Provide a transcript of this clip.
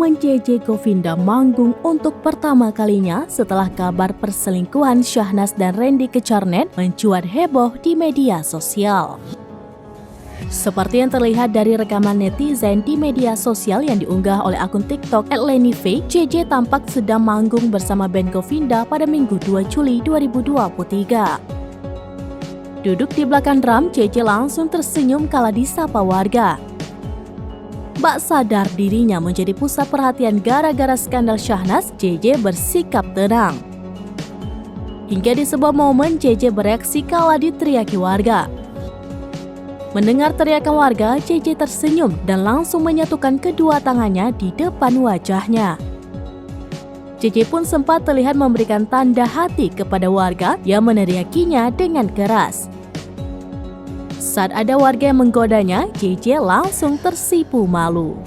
momen JJ Govinda manggung untuk pertama kalinya setelah kabar perselingkuhan Syahnas dan Randy Kecarnet mencuat heboh di media sosial. Seperti yang terlihat dari rekaman netizen di media sosial yang diunggah oleh akun TikTok @lennyfaye, JJ tampak sedang manggung bersama band Govinda pada Minggu 2 Juli 2023. Duduk di belakang drum, JJ langsung tersenyum kala disapa warga. Bak sadar dirinya menjadi pusat perhatian gara-gara skandal Syahnas, JJ bersikap tenang. Hingga di sebuah momen, JJ bereaksi kala diteriaki warga. Mendengar teriakan warga, JJ tersenyum dan langsung menyatukan kedua tangannya di depan wajahnya. JJ pun sempat terlihat memberikan tanda hati kepada warga yang meneriakinya dengan keras. Saat ada warga yang menggodanya, JJ langsung tersipu malu.